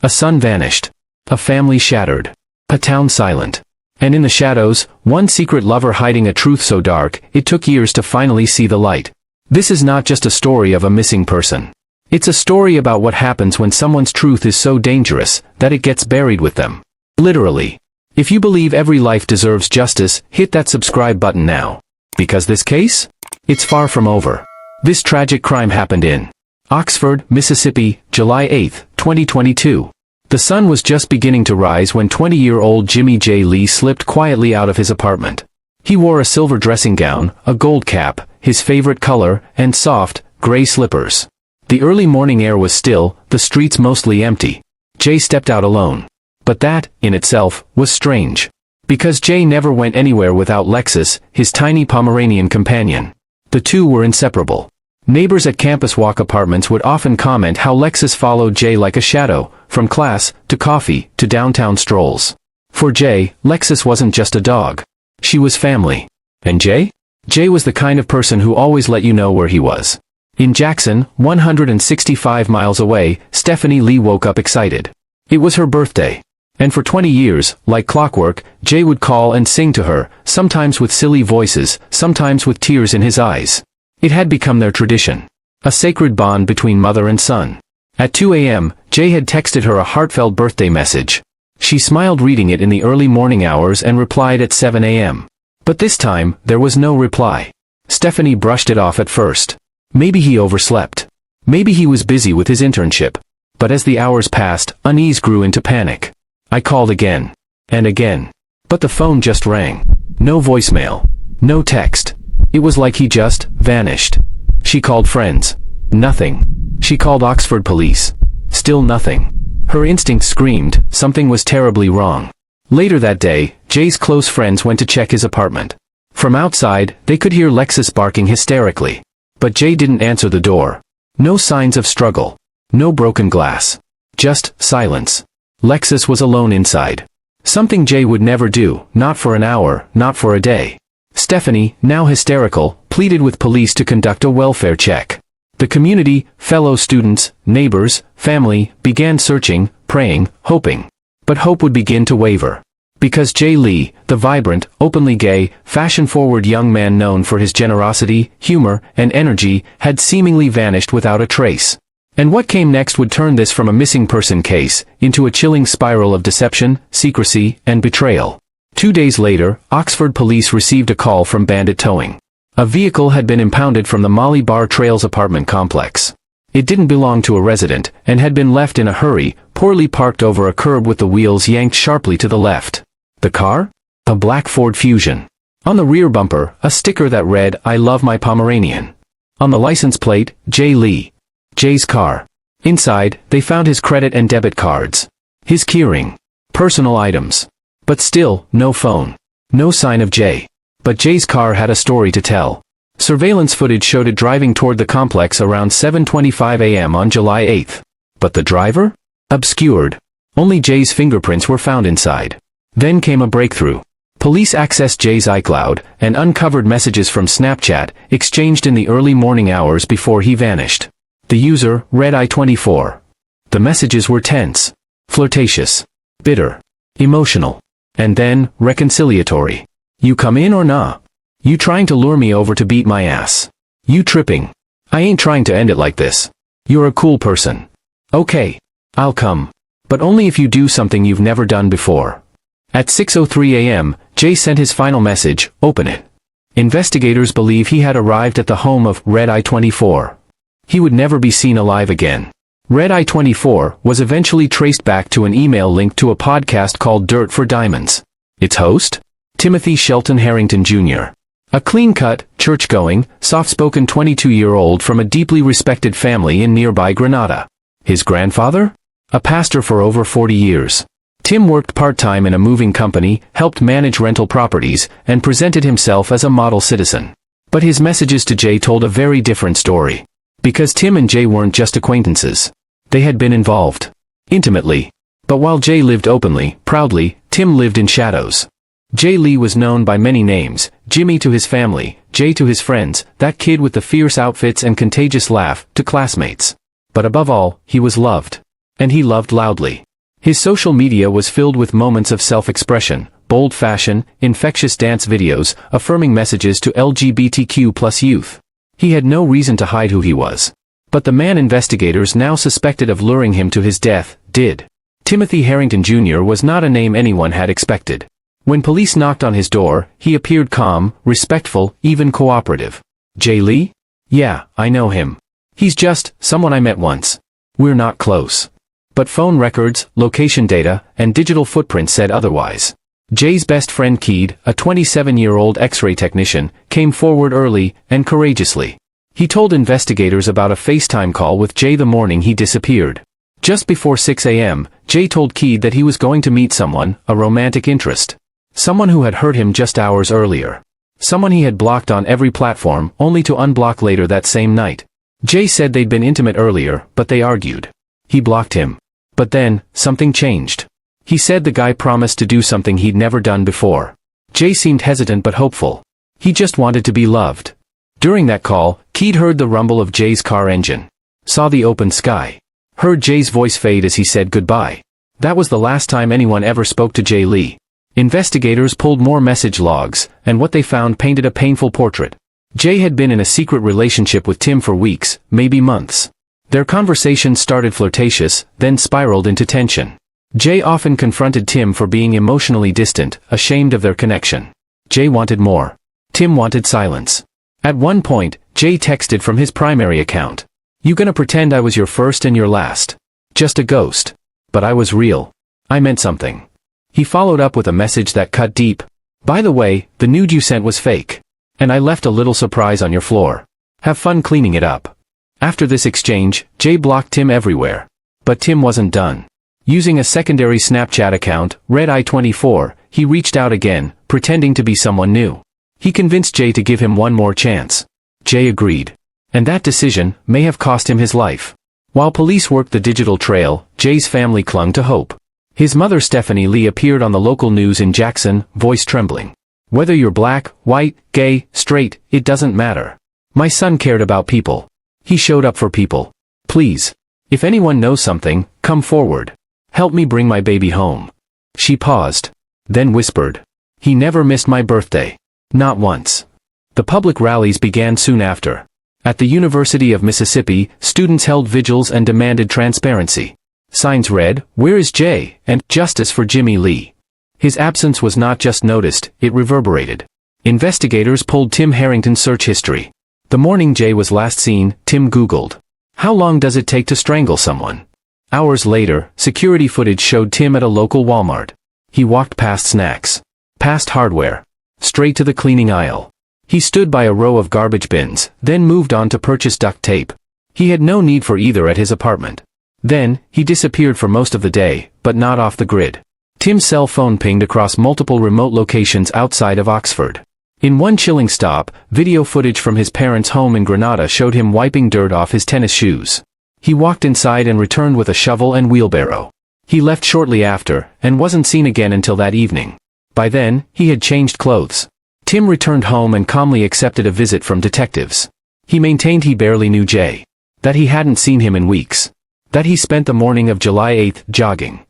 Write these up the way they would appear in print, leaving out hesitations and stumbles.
A son vanished. A family shattered. A town silent. And in the shadows, one secret lover hiding a truth so dark, it took years to finally see the light. This is not just a story of a missing person. It's a story about what happens when someone's truth is so dangerous, that it gets buried with them. Literally. If you believe every life deserves justice, hit that subscribe button now. Because this case? It's far from over. This tragic crime happened in Oxford, Mississippi, July 8, 2022. The sun was just beginning to rise when 20-year-old Jimmy J. Lee slipped quietly out of his apartment. He wore a silver dressing gown, a gold cap, his favorite color, and soft, gray slippers. The early morning air was still, the streets mostly empty. Jay stepped out alone. But that, in itself, was strange. Because Jay never went anywhere without Lexus, his tiny Pomeranian companion. The two were inseparable. Neighbors at Campus Walk Apartments would often comment how Lexus followed Jay like a shadow, from class, to coffee, to downtown strolls. For Jay, Lexus wasn't just a dog. She was family. And Jay? Jay was the kind of person who always let you know where he was. In Jackson, 165 miles away, Stephanie Lee woke up excited. It was her birthday. And for 20 years, like clockwork, Jay would call and sing to her, sometimes with silly voices, sometimes with tears in his eyes. It had become their tradition. A sacred bond between mother and son. At 2 a.m., Jay had texted her a heartfelt birthday message. She smiled reading it in the early morning hours and replied at 7 a.m. But this time, there was no reply. Stephanie brushed it off at first. Maybe he overslept. Maybe he was busy with his internship. But as the hours passed, unease grew into panic. I called again. And again. But the phone just rang. No voicemail. No text. It was like he just vanished. She called friends. Nothing. She called Oxford police. Still nothing. Her instinct screamed, something was terribly wrong. Later that day, Jay's close friends went to check his apartment. From outside, they could hear Lexus barking hysterically. But Jay didn't answer the door. No signs of struggle. No broken glass. Just silence. Lexus was alone inside. Something Jay would never do, not for an hour, not for a day. Stephanie, now hysterical, pleaded with police to conduct a welfare check. The community, fellow students, neighbors, family, began searching, praying, hoping. But hope would begin to waver. Because Jay Lee, the vibrant, openly gay, fashion-forward young man known for his generosity, humor, and energy, had seemingly vanished without a trace. And what came next would turn this from a missing person case into a chilling spiral of deception, secrecy, and betrayal. 2 days later, Oxford police received a call from Bandit Towing. A vehicle had been impounded from the Molly Bar Trails apartment complex. It didn't belong to a resident, and had been left in a hurry, poorly parked over a curb with the wheels yanked sharply to the left. The car? A black Ford Fusion. On the rear bumper, a sticker that read, "I love my Pomeranian." On the license plate, Jay Lee. Jay's car. Inside, they found his credit and debit cards. His keyring. Personal items. But still, no phone. No sign of Jay. But Jay's car had a story to tell. Surveillance footage showed it driving toward the complex around 7:25 a.m. on July 8. But the driver? Obscured. Only Jay's fingerprints were found inside. Then came a breakthrough. Police accessed Jay's iCloud and uncovered messages from Snapchat, exchanged in the early morning hours before he vanished. The user, Red I-24. The messages were tense, flirtatious, bitter, emotional, and then, reconciliatory. You come in or nah? You trying to lure me over to beat my ass? You tripping? I ain't trying to end it like this. You're a cool person. Okay. I'll come. But only if you do something you've never done before. At 6:03 a.m., Jay sent his final message, "Open it." Investigators believe he had arrived at the home of Red I-24. He would never be seen alive again. Red I-24 was eventually traced back to an email linked to a podcast called Dirt for Diamonds. Its host? Timothy Shelton Harrington Jr. A clean-cut, church-going, soft-spoken 22-year-old from a deeply respected family in nearby Grenada. His grandfather? A pastor for over 40 years. Tim worked part-time in a moving company, helped manage rental properties, and presented himself as a model citizen. But his messages to Jay told a very different story. Because Tim and Jay weren't just acquaintances. They had been involved. Intimately. But while Jay lived openly, proudly, Tim lived in shadows. Jay Lee was known by many names, Jimmy to his family, Jay to his friends, that kid with the fierce outfits and contagious laugh, to classmates. But above all, he was loved. And he loved loudly. His social media was filled with moments of self-expression, bold fashion, infectious dance videos, affirming messages to LGBTQ+ youth. He had no reason to hide who he was. But the man investigators now suspected of luring him to his death, did. Timothy Harrington Jr. was not a name anyone had expected. When police knocked on his door, he appeared calm, respectful, even cooperative. Jay Lee? Yeah, I know him. He's just someone I met once. We're not close. But phone records, location data, and digital footprints said otherwise. Jay's best friend Keed, a 27-year-old X-ray technician, came forward early and courageously. He told investigators about a FaceTime call with Jay the morning he disappeared. Just before 6 a.m., Jay told Keed that he was going to meet someone, a romantic interest. Someone who had hurt him just hours earlier. Someone he had blocked on every platform, only to unblock later that same night. Jay said they'd been intimate earlier, but they argued. He blocked him. But then, something changed. He said the guy promised to do something he'd never done before. Jay seemed hesitant but hopeful. He just wanted to be loved. During that call, Keed heard the rumble of Jay's car engine. Saw the open sky. Heard Jay's voice fade as he said goodbye. That was the last time anyone ever spoke to Jay Lee. Investigators pulled more message logs, and what they found painted a painful portrait. Jay had been in a secret relationship with Tim for weeks, maybe months. Their conversations started flirtatious, then spiraled into tension. Jay often confronted Tim for being emotionally distant, ashamed of their connection. Jay wanted more. Tim wanted silence. At one point, Jay texted from his primary account. "You gonna pretend I was your first and your last? Just a ghost. But I was real. I meant something." He followed up with a message that cut deep. "By the way, the nude you sent was fake. And I left a little surprise on your floor. Have fun cleaning it up." After this exchange, Jay blocked Tim everywhere. But Tim wasn't done. Using a secondary Snapchat account, Red Eye 24, he reached out again, pretending to be someone new. He convinced Jay to give him one more chance. Jay agreed. And that decision may have cost him his life. While police worked the digital trail, Jay's family clung to hope. His mother Stephanie Lee appeared on the local news in Jackson, voice trembling. "Whether you're black, white, gay, straight, it doesn't matter. My son cared about people. He showed up for people. Please. If anyone knows something, come forward. Help me bring my baby home." She paused. Then whispered. "He never missed my birthday. Not once." The public rallies began soon after. At the University of Mississippi, students held vigils and demanded transparency. Signs read, "Where is Jay?" and "Justice for Jimmy Lee." His absence was not just noticed, it reverberated. Investigators pulled Tim Harrington's search history. The morning Jay was last seen, Tim Googled, "How long does it take to strangle someone?" Hours later, security footage showed Tim at a local Walmart. He walked past snacks. Past hardware. Straight to the cleaning aisle. He stood by a row of garbage bins, then moved on to purchase duct tape. He had no need for either at his apartment. Then, he disappeared for most of the day, but not off the grid. Tim's cell phone pinged across multiple remote locations outside of Oxford. In one chilling stop, video footage from his parents' home in Granada showed him wiping dirt off his tennis shoes. He walked inside and returned with a shovel and wheelbarrow. He left shortly after, and wasn't seen again until that evening. By then, he had changed clothes. Tim returned home and calmly accepted a visit from detectives. He maintained he barely knew Jay. That he hadn't seen him in weeks. That he spent the morning of July 8th jogging.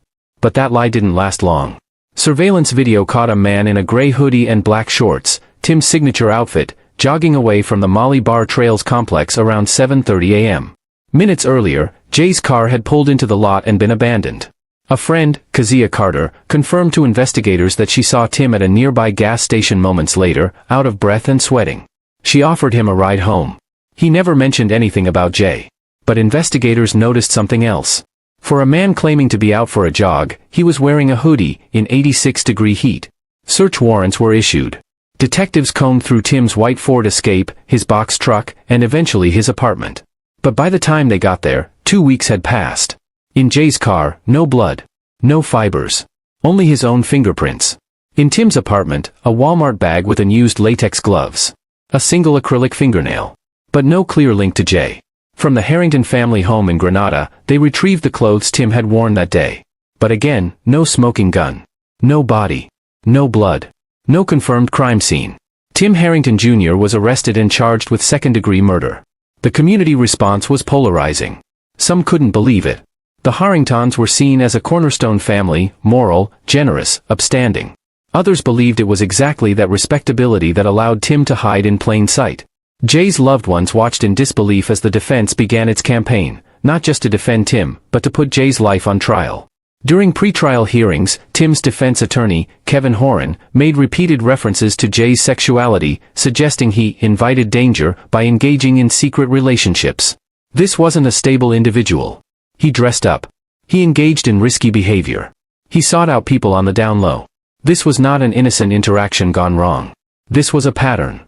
But that lie didn't last long. Surveillance video caught a man in a gray hoodie and black shorts, Tim's signature outfit, jogging away from the Molly Bar Trails complex around 7:30 a.m. Minutes earlier, Jay's car had pulled into the lot and been abandoned. A friend, Kezia Carter, confirmed to investigators that she saw Tim at a nearby gas station moments later, out of breath and sweating. She offered him a ride home. He never mentioned anything about Jay. But investigators noticed something else. For a man claiming to be out for a jog, he was wearing a hoodie, in 86-degree heat. Search warrants were issued. Detectives combed through Tim's white Ford Escape, his box truck, and eventually his apartment. But by the time they got there, 2 weeks had passed. In Jay's car, no blood. No fibers. Only his own fingerprints. In Tim's apartment, a Walmart bag with unused latex gloves. A single acrylic fingernail. But no clear link to Jay. From the Harrington family home in Granada, they retrieved the clothes Tim had worn that day. But again, no smoking gun. No body. No blood. No confirmed crime scene. Tim Harrington Jr. was arrested and charged with second-degree murder. The community response was polarizing. Some couldn't believe it. The Harringtons were seen as a cornerstone family, moral, generous, upstanding. Others believed it was exactly that respectability that allowed Tim to hide in plain sight. Jay's loved ones watched in disbelief as the defense began its campaign, not just to defend Tim, but to put Jay's life on trial. During pre-trial hearings, Tim's defense attorney, Kevin Horan, made repeated references to Jay's sexuality, suggesting he invited danger by engaging in secret relationships. This wasn't a stable individual. He dressed up. He engaged in risky behavior. He sought out people on the down low. This was not an innocent interaction gone wrong. This was a pattern.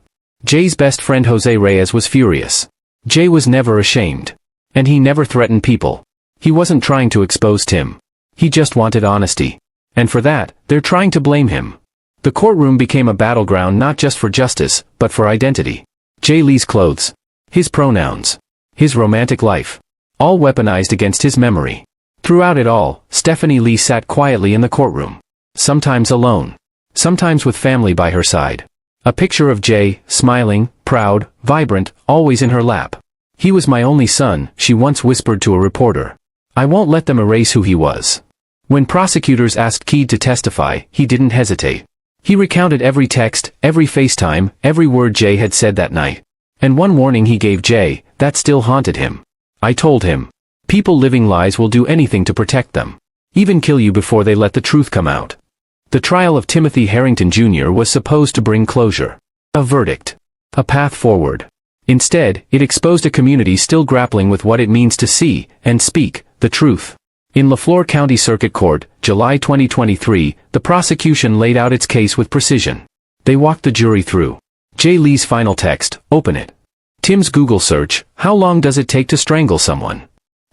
Jay's best friend Jose Reyes was furious. Jay was never ashamed. And he never threatened people. He wasn't trying to expose Tim. He just wanted honesty. And for that, they're trying to blame him. The courtroom became a battleground not just for justice, but for identity. Jay Lee's clothes. His pronouns. His romantic life. All weaponized against his memory. Throughout it all, Stephanie Lee sat quietly in the courtroom. Sometimes alone. Sometimes with family by her side. A picture of Jay, smiling, proud, vibrant, always in her lap. "He was my only son," she once whispered to a reporter. "I won't let them erase who he was." When prosecutors asked Keed to testify, he didn't hesitate. He recounted every text, every FaceTime, every word Jay had said that night. And one warning he gave Jay, that still haunted him. "I told him. People living lies will do anything to protect them. Even kill you before they let the truth come out." The trial of Timothy Harrington Jr. was supposed to bring closure. A verdict. A path forward. Instead, it exposed a community still grappling with what it means to see, and speak, the truth. In LaFleur County Circuit Court, July 2023, the prosecution laid out its case with precision. They walked the jury through. Jay Lee's final text, "Open it." Tim's Google search, "How long does it take to strangle someone?"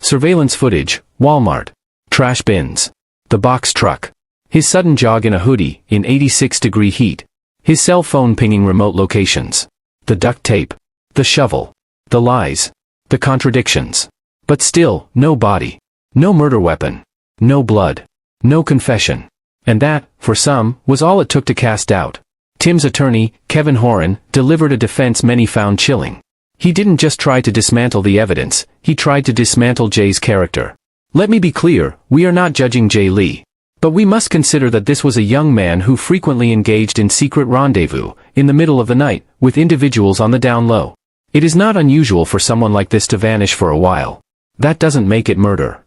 Surveillance footage, Walmart. Trash bins. The box truck. His sudden jog in a hoodie, in 86-degree heat. His cell phone pinging remote locations. The duct tape. The shovel. The lies. The contradictions. But still, no body. No murder weapon. No blood. No confession. And that, for some, was all it took to cast doubt. Tim's attorney, Kevin Horan, delivered a defense many found chilling. He didn't just try to dismantle the evidence, he tried to dismantle Jay's character. Let me be clear, we are not judging Jay Lee. But we must consider that this was a young man who frequently engaged in secret rendezvous, in the middle of the night, with individuals on the down low. It is not unusual for someone like this to vanish for a while. That doesn't make it murder.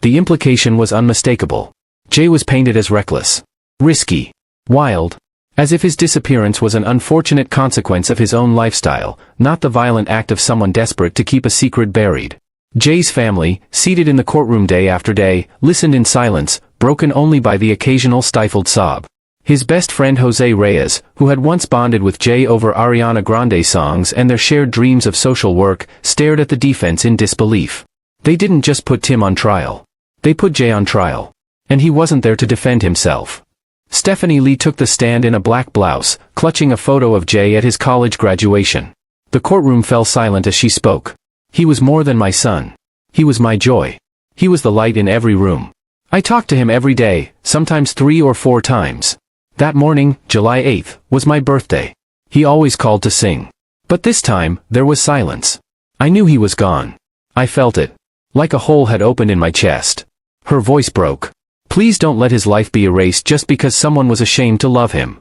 The implication was unmistakable. Jay was painted as reckless. Risky. Wild. As if his disappearance was an unfortunate consequence of his own lifestyle, not the violent act of someone desperate to keep a secret buried. Jay's family, seated in the courtroom day after day, listened in silence, broken only by the occasional stifled sob. His best friend Jose Reyes, who had once bonded with Jay over Ariana Grande songs and their shared dreams of social work, stared at the defense in disbelief. They didn't just put Tim on trial. They put Jay on trial. And he wasn't there to defend himself. Stephanie Lee took the stand in a black blouse, clutching a photo of Jay at his college graduation. The courtroom fell silent as she spoke. "He was more than my son. He was my joy. He was the light in every room. I talked to him every day, sometimes 3 or 4 times. That morning, July 8th, was my birthday. He always called to sing. But this time, there was silence. I knew he was gone. I felt it. Like a hole had opened in my chest." Her voice broke. "Please don't let his life be erased just because someone was ashamed to love him."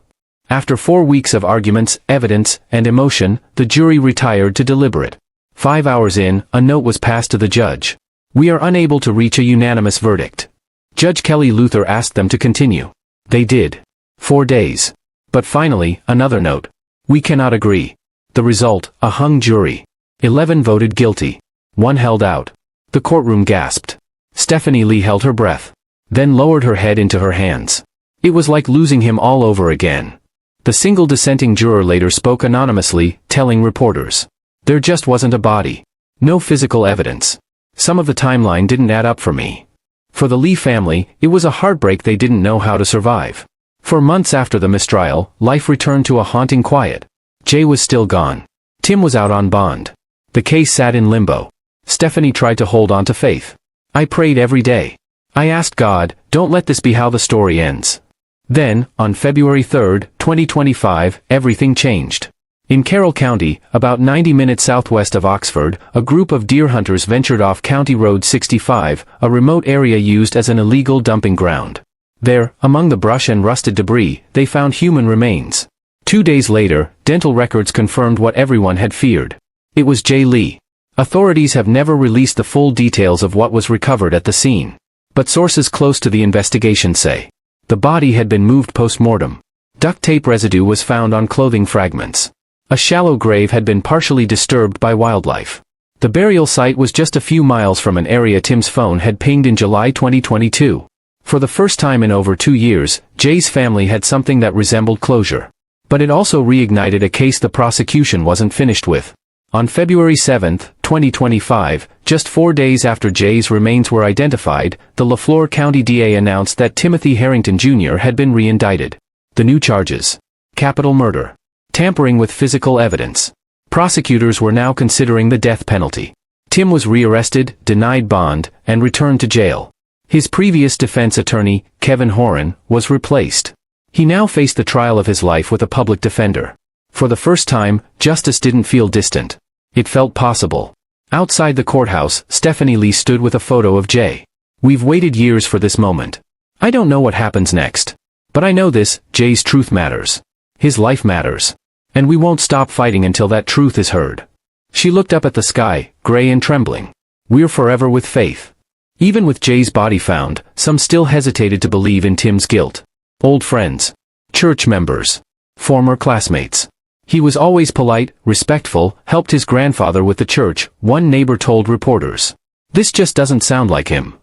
After 4 weeks of arguments, evidence, and emotion, the jury retired to deliberate. 5 hours in, a note was passed to the judge. "We are unable to reach a unanimous verdict." Judge Kelly Luther asked them to continue. They did. 4 days. But finally, another note. "We cannot agree." The result, a hung jury. 11 voted guilty. 1 held out. The courtroom gasped. Stephanie Lee held her breath. Then lowered her head into her hands. It was like losing him all over again. The single dissenting juror later spoke anonymously, telling reporters. "There just wasn't a body. No physical evidence. Some of the timeline didn't add up for me." For the Lee family, it was a heartbreak they didn't know how to survive. For months after the mistrial, life returned to a haunting quiet. Jay was still gone. Tim was out on bond. The case sat in limbo. Stephanie tried to hold on to faith. "I prayed every day. I asked God, don't let this be how the story ends." Then, on February 3, 2025, everything changed. In Carroll County, about 90 minutes southwest of Oxford, a group of deer hunters ventured off County Road 65, a remote area used as an illegal dumping ground. There, among the brush and rusted debris, they found human remains. 2 days later, dental records confirmed what everyone had feared. It was Jay Lee. Authorities have never released the full details of what was recovered at the scene. But sources close to the investigation say the body had been moved post-mortem. Duct tape residue was found on clothing fragments. A shallow grave had been partially disturbed by wildlife. The burial site was just a few miles from an area Tim's phone had pinged in July 2022. For the first time in over 2 years, Jay's family had something that resembled closure. But it also reignited a case the prosecution wasn't finished with. On February 7, 2025, just 4 days after Jay's remains were identified, the LaFleur County DA announced that Timothy Harrington Jr. had been re-indicted. The new charges: capital murder, tampering with physical evidence. Prosecutors were now considering the death penalty. Tim was rearrested, denied bond, and returned to jail. His previous defense attorney, Kevin Horan, was replaced. He now faced the trial of his life with a public defender. For the first time, justice didn't feel distant. It felt possible. Outside the courthouse, Stephanie Lee stood with a photo of Jay. "We've waited years for this moment. I don't know what happens next. But I know this: Jay's truth matters. His life matters. And we won't stop fighting until that truth is heard." She looked up at the sky, gray and trembling. "We're forever with faith." Even with Jay's body found, some still hesitated to believe in Tim's guilt. Old friends, church members, former classmates. He was always polite, respectful, helped his grandfather with the church, one neighbor told reporters. This just doesn't sound like him.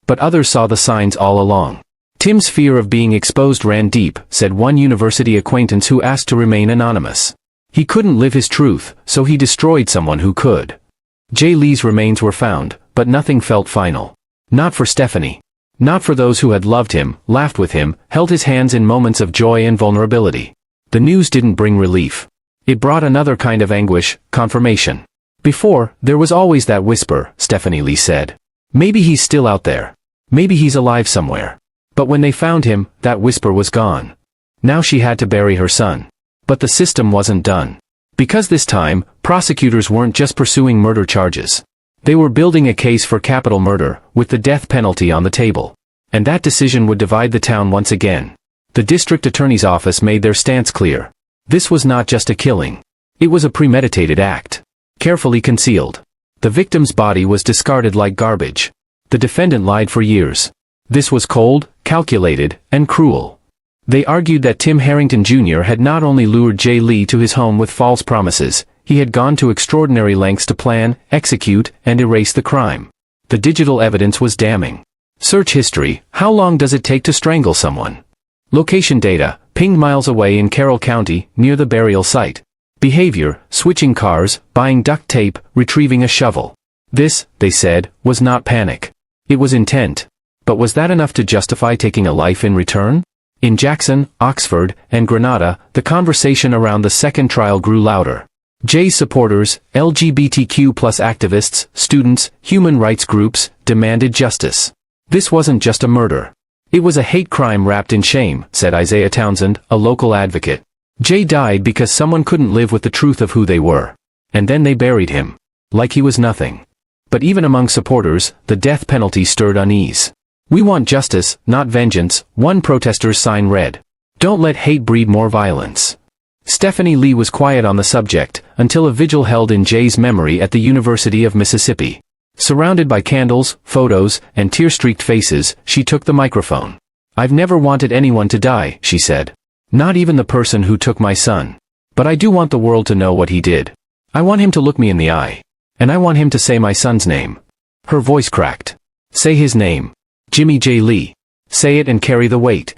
But others saw the signs all along. Tim's fear of being exposed ran deep, said one university acquaintance who asked to remain anonymous. He couldn't live his truth, so he destroyed someone who could. Jay Lee's remains were found, but nothing felt final. Not for Stephanie. Not for those who had loved him, laughed with him, held his hands in moments of joy and vulnerability. The news didn't bring relief. It brought another kind of anguish, confirmation. Before, there was always that whisper, Stephanie Lee said. Maybe he's still out there. Maybe he's alive somewhere. But when they found him, that whisper was gone. Now she had to bury her son. But the system wasn't done. Because this time, prosecutors weren't just pursuing murder charges. They were building a case for capital murder, with the death penalty on the table. And that decision would divide the town once again. The district attorney's office made their stance clear. This was not just a killing. It was a premeditated act. Carefully concealed. The victim's body was discarded like garbage. The defendant lied for years. This was cold, calculated, and cruel. They argued that Tim Harrington Jr. had not only lured Jay Lee to his home with false promises, he had gone to extraordinary lengths to plan, execute, and erase the crime. The digital evidence was damning. Search history: how long does it take to strangle someone? Location data: pinged miles away in Carroll County, near the burial site. Behavior: switching cars, buying duct tape, retrieving a shovel. This, they said, was not panic. It was intent. But was that enough to justify taking a life in return? In Jackson, Oxford, and Grenada, the conversation around the second trial grew louder. Jay's supporters, LGBTQ+ activists, students, human rights groups, demanded justice. This wasn't just a murder. It was a hate crime wrapped in shame, said Isaiah Townsend, a local advocate. Jay died because someone couldn't live with the truth of who they were. And then they buried him. Like he was nothing. But even among supporters, the death penalty stirred unease. "We want justice, not vengeance," one protester's sign read. "Don't let hate breed more violence." Stephanie Lee was quiet on the subject, until a vigil held in Jay's memory at the University of Mississippi. Surrounded by candles, photos, and tear-streaked faces, she took the microphone. "I've never wanted anyone to die," she said. "Not even the person who took my son. But I do want the world to know what he did. I want him to look me in the eye. And I want him to say my son's name." Her voice cracked. "Say his name. Jimmy J. Lee. Say it and carry the weight."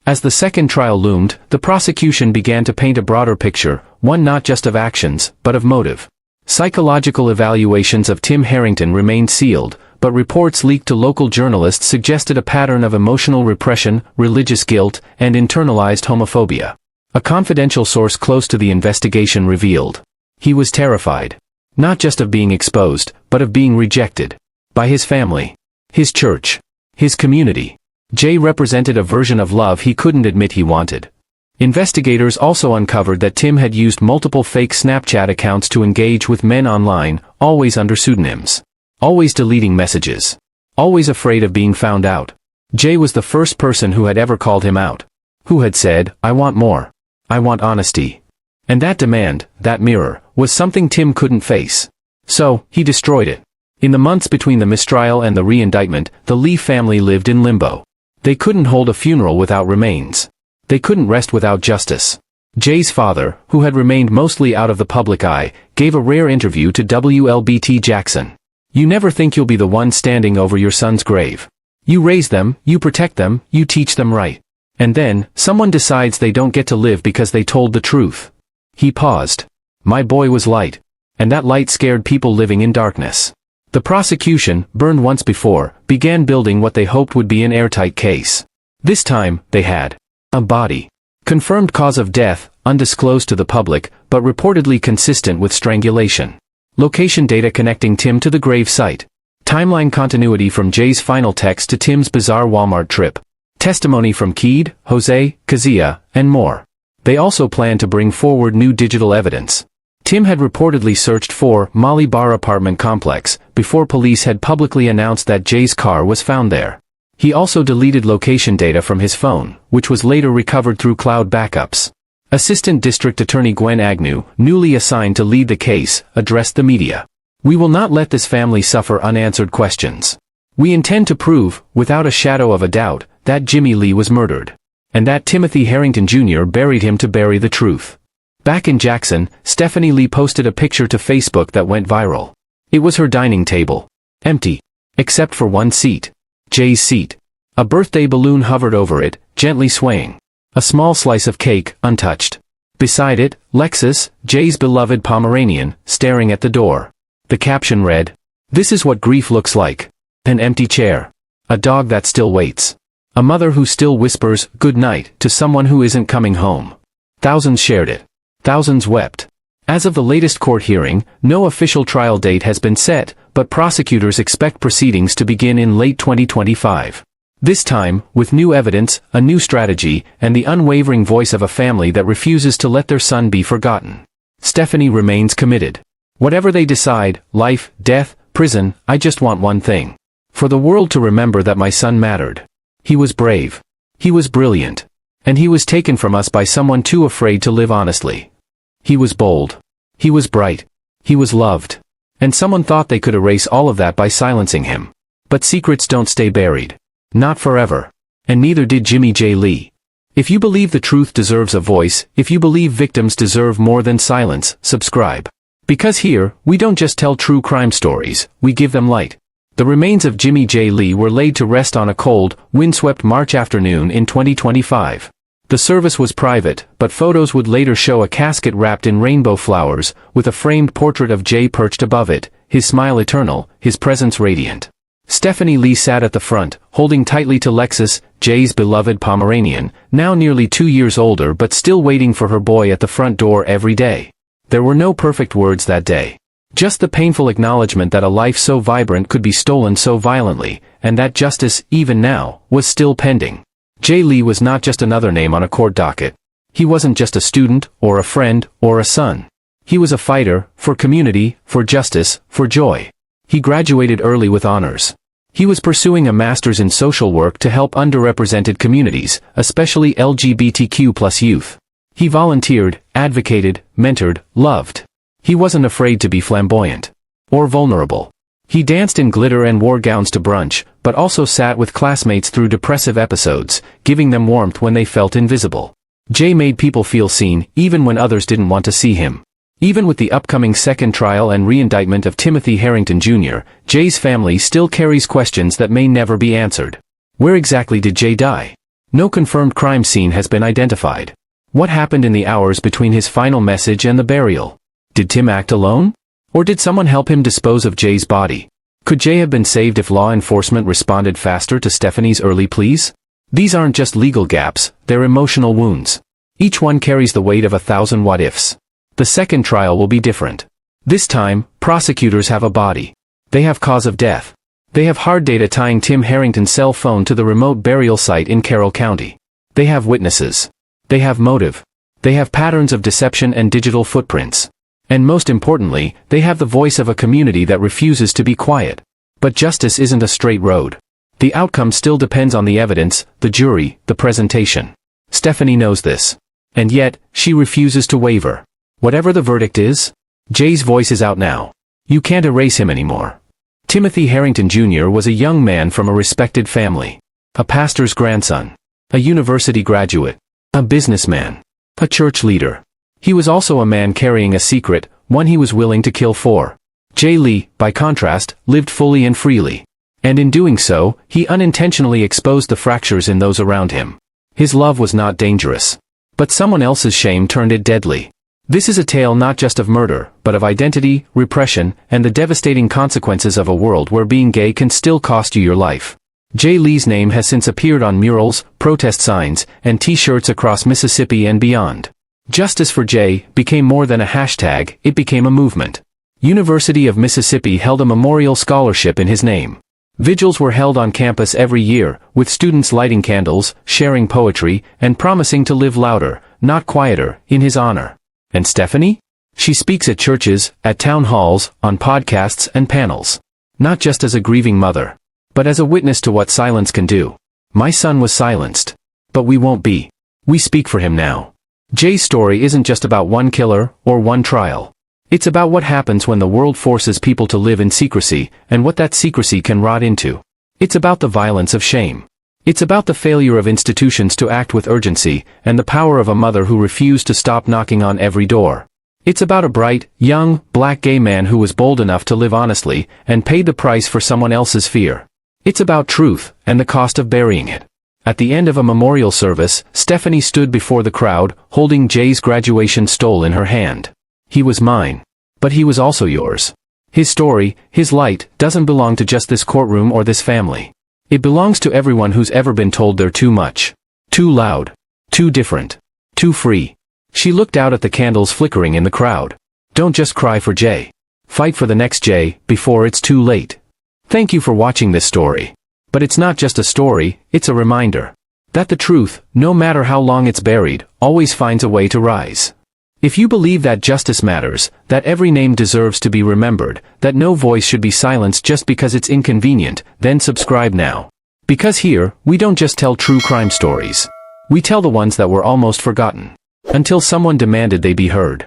As the second trial loomed, the prosecution began to paint a broader picture, one not just of actions, but of motive. Psychological evaluations of Tim Harrington remained sealed, but reports leaked to local journalists suggested a pattern of emotional repression, religious guilt, and internalized homophobia. A confidential source close to the investigation revealed. He was terrified. Not just of being exposed, but of being rejected. By his family. His church. His community. Jay represented a version of love he couldn't admit he wanted. Investigators also uncovered that Tim had used multiple fake Snapchat accounts to engage with men online, always under pseudonyms. Always deleting messages. Always afraid of being found out. Jay was the first person who had ever called him out. Who had said, "I want more. I want honesty." And that demand, that mirror, was something Tim couldn't face. So, he destroyed it. In the months between the mistrial and the re-indictment, the Lee family lived in limbo. They couldn't hold a funeral without remains. They couldn't rest without justice. Jay's father, who had remained mostly out of the public eye, gave a rare interview to WLBT Jackson. "You never think you'll be the one standing over your son's grave. You raise them, you protect them, you teach them right. And then, someone decides they don't get to live because they told the truth." He paused. "My boy was light. And that light scared people living in darkness." The prosecution, burned once before, began building what they hoped would be an airtight case. This time, they had a body. Confirmed cause of death, undisclosed to the public, but reportedly consistent with strangulation. Location data connecting Tim to the grave site. Timeline continuity from Jay's final text to Tim's bizarre Walmart trip. Testimony from Keed, Jose, Kazia, and more. They also plan to bring forward new digital evidence. Tim had reportedly searched for Molly Bar apartment complex before police had publicly announced that Jay's car was found there. He also deleted location data from his phone, which was later recovered through cloud backups. Assistant District Attorney Gwen Agnew, newly assigned to lead the case, addressed the media. "We will not let this family suffer unanswered questions. We intend to prove, without a shadow of a doubt, that Jimmy Lee was murdered. And that Timothy Harrington Jr. buried him to bury the truth." Back in Jackson, Stephanie Lee posted a picture to Facebook that went viral. It was her dining table. Empty. Except for one seat. Jay's seat. A birthday balloon hovered over it, gently swaying. A small slice of cake, untouched. Beside it, Lexus, Jay's beloved Pomeranian, staring at the door. The caption read, "This is what grief looks like. An empty chair. A dog that still waits. A mother who still whispers, 'Good night,' to someone who isn't coming home." Thousands shared it. Thousands wept. As of the latest court hearing, no official trial date has been set, but prosecutors expect proceedings to begin in late 2025. This time, with new evidence, a new strategy, and the unwavering voice of a family that refuses to let their son be forgotten. Stephanie remains committed. "Whatever they decide, life, death, prison, I just want one thing. For the world to remember that my son mattered. He was brave. He was brilliant. And he was taken from us by someone too afraid to live honestly. He was bold. He was bright. He was loved. And someone thought they could erase all of that by silencing him. But secrets don't stay buried. Not forever. And neither did Jimmy J. Lee. If you believe the truth deserves a voice, if you believe victims deserve more than silence, subscribe. Because here, we don't just tell true crime stories, we give them light. The remains of Jimmy J. Lee were laid to rest on a cold, windswept March afternoon in 2025. The service was private, but photos would later show a casket wrapped in rainbow flowers, with a framed portrait of Jay perched above it, his smile eternal, his presence radiant. Stephanie Lee sat at the front, holding tightly to Lexus, Jay's beloved Pomeranian, now nearly 2 years older but still waiting for her boy at the front door every day. There were no perfect words that day. Just the painful acknowledgement that a life so vibrant could be stolen so violently, and that justice, even now, was still pending. Jay Lee was not just another name on a court docket. He wasn't just a student, or a friend, or a son. He was a fighter, for community, for justice, for joy. He graduated early with honors. He was pursuing a master's in social work to help underrepresented communities, especially LGBTQ+ youth. He volunteered, advocated, mentored, loved. He wasn't afraid to be flamboyant. Or vulnerable. He danced in glitter and wore gowns to brunch, but also sat with classmates through depressive episodes, giving them warmth when they felt invisible. Jay made people feel seen, even when others didn't want to see him. Even with the upcoming second trial and re-indictment of Timothy Harrington Jr., Jay's family still carries questions that may never be answered. Where exactly did Jay die? No confirmed crime scene has been identified. What happened in the hours between his final message and the burial? Did Tim act alone? Or did someone help him dispose of Jay's body? Could Jay have been saved if law enforcement responded faster to Stephanie's early pleas? These aren't just legal gaps, they're emotional wounds. Each one carries the weight of 1,000 what-ifs. The second trial will be different. This time, prosecutors have a body. They have cause of death. They have hard data tying Tim Harrington's cell phone to the remote burial site in Carroll County. They have witnesses. They have motive. They have patterns of deception and digital footprints. And most importantly, they have the voice of a community that refuses to be quiet. But justice isn't a straight road. The outcome still depends on the evidence, the jury, the presentation. Stephanie knows this. And yet, she refuses to waver. Whatever the verdict is, Jay's voice is out now. You can't erase him anymore. Timothy Harrington Jr. was a young man from a respected family. A pastor's grandson. A university graduate. A businessman. A church leader. He was also a man carrying a secret, one he was willing to kill for. Jay Lee, by contrast, lived fully and freely. And in doing so, he unintentionally exposed the fractures in those around him. His love was not dangerous. But someone else's shame turned it deadly. This is a tale not just of murder, but of identity, repression, and the devastating consequences of a world where being gay can still cost you your life. Jay Lee's name has since appeared on murals, protest signs, and t-shirts across Mississippi and beyond. Justice for Jay became more than a hashtag, it became a movement. University of Mississippi held a memorial scholarship in his name. Vigils were held on campus every year, with students lighting candles, sharing poetry, and promising to live louder, not quieter, in his honor. And Stephanie? She speaks at churches, at town halls, on podcasts and panels. Not just as a grieving mother, but as a witness to what silence can do. My son was silenced. But we won't be. We speak for him now. Jay's story isn't just about one killer, or one trial. It's about what happens when the world forces people to live in secrecy, and what that secrecy can rot into. It's about the violence of shame. It's about the failure of institutions to act with urgency, and the power of a mother who refused to stop knocking on every door. It's about a bright, young, black gay man who was bold enough to live honestly, and paid the price for someone else's fear. It's about truth, and the cost of burying it. At the end of a memorial service, Stephanie stood before the crowd, holding Jay's graduation stole in her hand. He was mine. But he was also yours. His story, his light, doesn't belong to just this courtroom or this family. It belongs to everyone who's ever been told they're too much. Too loud. Too different. Too free. She looked out at the candles flickering in the crowd. Don't just cry for Jay. Fight for the next Jay, before it's too late. Thank you for watching this story. But it's not just a story, it's a reminder. That the truth, no matter how long it's buried, always finds a way to rise. If you believe that justice matters, that every name deserves to be remembered, that no voice should be silenced just because it's inconvenient, then subscribe now. Because here, we don't just tell true crime stories. We tell the ones that were almost forgotten. Until someone demanded they be heard.